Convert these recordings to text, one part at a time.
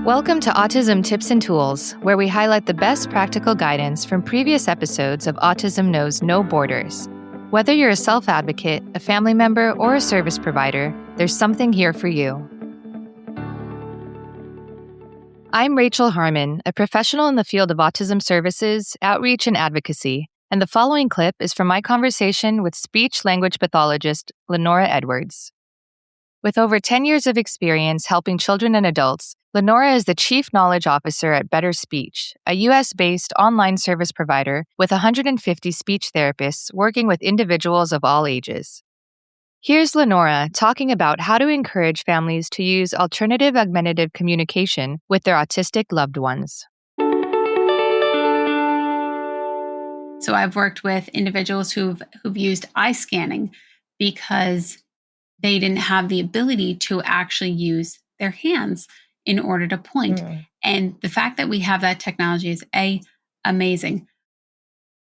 Welcome to Autism Tips and Tools, where we highlight the best practical guidance from previous episodes of Autism Knows No Borders. Whether you're a self-advocate, a family member, or a service provider, there's something here for you. I'm Rachel Harmon, a professional in the field of autism services, outreach, and advocacy, and the following clip is from my conversation with Speech Language Pathologist Lenora Edwards. With over 10 years of experience helping children and adults, Lenora is the Chief Knowledge Officer at Better Speech, a U.S.-based online service provider with 150 speech therapists working with individuals of all ages. Here's Lenora talking about how to encourage families to use alternative augmentative communication with their autistic loved ones. So I've worked with individuals who've used eye scanning because they didn't have the ability to actually use their hands in order to point. And the fact that we have that technology is amazing.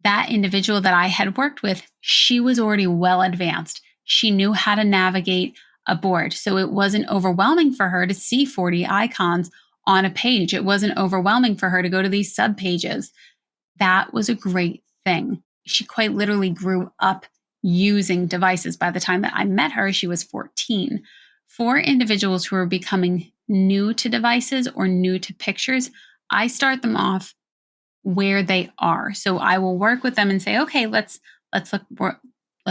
That individual that I had worked with, she was already well advanced. She knew how to navigate a board. So it wasn't overwhelming for her to see 40 icons on a page. It wasn't overwhelming for her to go to these subpages. That was a great thing. She quite literally grew up using devices. By the time that I met her, she was 14. For individuals who are becoming new to devices or new to pictures, I start them off where they are. So I will work with them and say, okay, let's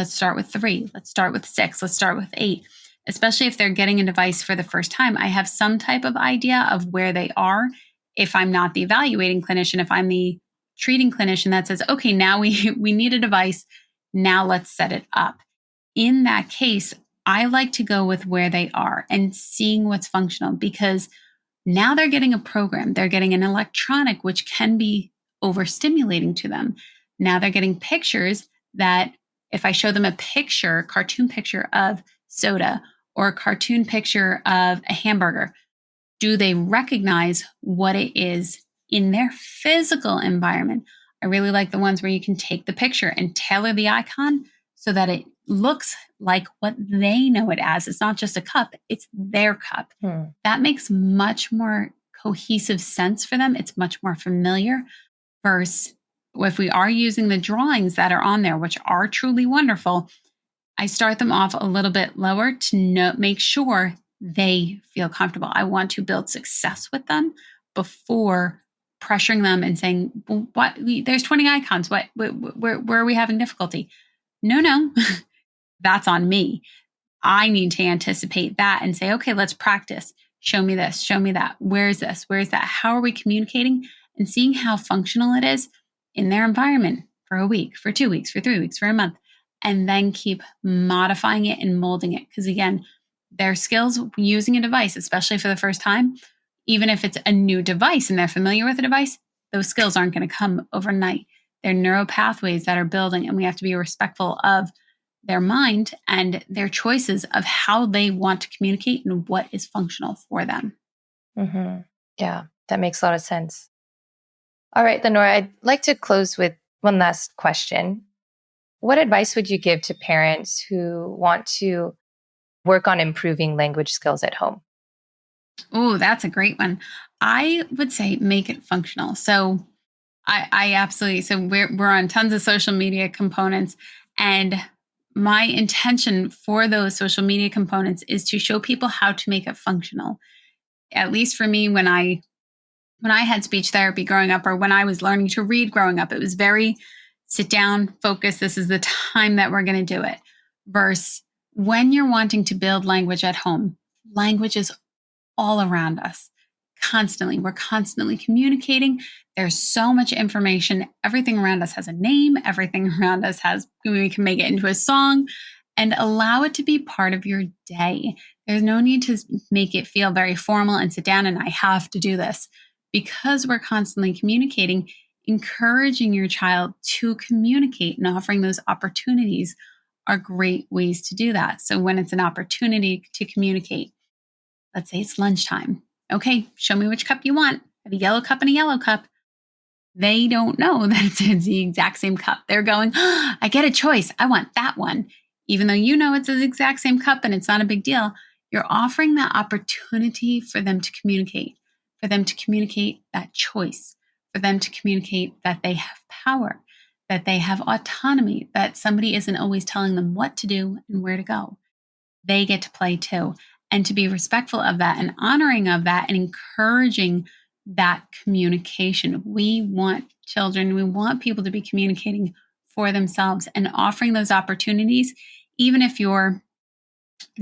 start with 3, let's start with 6, let's start with 8. Especially if they're getting a device for the first time, I have some type of idea of where they are. If I'm not the evaluating clinician, if I'm the treating clinician that says, okay, now we need a device, now let's set it up. In that case, I like to go with where they are and seeing what's functional, because now they're getting a program. They're getting an electronic, which can be overstimulating to them. Now they're getting pictures that if I show them a picture, cartoon picture of soda or a cartoon picture of a hamburger, do they recognize what it is in their physical environment? I really like the ones where you can take the picture and tailor the icon so that it looks like what they know it as. It's not just a cup, it's their cup. That makes much more cohesive sense for them. It's much more familiar versus if we are using the drawings that are on there, which are truly wonderful, I start them off a little bit lower to make sure they feel comfortable. I want to build success with them before pressuring them and saying, well, what? There's 20 icons. Where are we having difficulty? No, that's on me. I need to anticipate that and say, okay, let's practice. Show me this, show me that. Where's this? Where's that? How are we communicating? And seeing how functional it is in their environment for a week, for 2 weeks, for 3 weeks, for a month, and then keep modifying it and molding it. Because again, their skills using a device, especially for the first time, even if it's a new device and they're familiar with the device, those skills aren't going to come overnight. They're neural pathways that are building, and we have to be respectful of their mind and their choices of how they want to communicate and what is functional for them. Yeah, that makes a lot of sense. All right, Lenora, I'd like to close with one last question. What advice would you give to parents who want to work on improving language skills at home? Oh, that's a great one. I would say make it functional. So I absolutely, so we're on tons of social media components, and my intention for those social media components is to show people how to make it functional. At least for me, when I had speech therapy growing up, or when I was learning to read growing up, it was very sit down, focus. This is the time that we're going to do it. Versus when you're wanting to build language at home, language is all around us constantly. We're constantly communicating. There's so much information. Everything around us has a name. Everything around us we can make it into a song and allow it to be part of your day. There's no need to make it feel very formal and sit down and I have to do this. Because we're constantly communicating, encouraging your child to communicate and offering those opportunities are great ways to do that. So when it's an opportunity to communicate, let's say it's lunchtime. Okay, show me which cup you want. I have a yellow cup and a yellow cup. They don't know that it's the exact same cup. They're going, I get a choice. I want that one. Even though you know it's the exact same cup and it's not a big deal, you're offering that opportunity for them to communicate. for them to communicate that choice, for them to communicate that they have power, that they have autonomy, that somebody isn't always telling them what to do and where to go. They get to play too. And to be respectful of that and honoring of that and encouraging that communication. We want children, we want people to be communicating for themselves and offering those opportunities, even if you're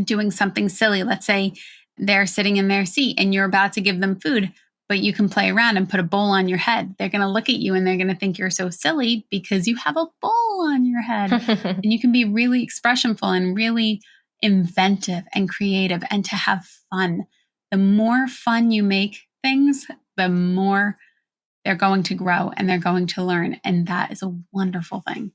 doing something silly. Let's say they're sitting in their seat and you're about to give them food, but you can play around and put a bowl on your head. They're going to look at you and they're going to think you're so silly because you have a bowl on your head. And you can be really expressionful and really inventive and creative and to have fun. The more fun you make things, the more they're going to grow and they're going to learn. And that is a wonderful thing.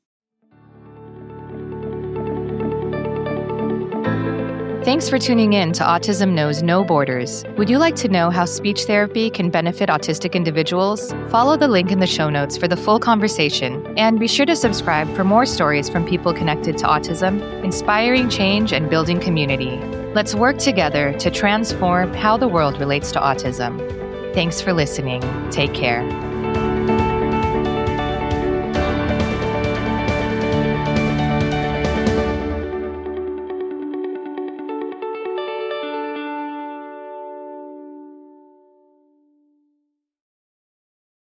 Thanks for tuning in to Autism Knows No Borders. Would you like to know how speech therapy can benefit autistic individuals? Follow the link in the show notes for the full conversation, and be sure to subscribe for more stories from people connected to autism, inspiring change and building community. Let's work together to transform how the world relates to autism. Thanks for listening. Take care.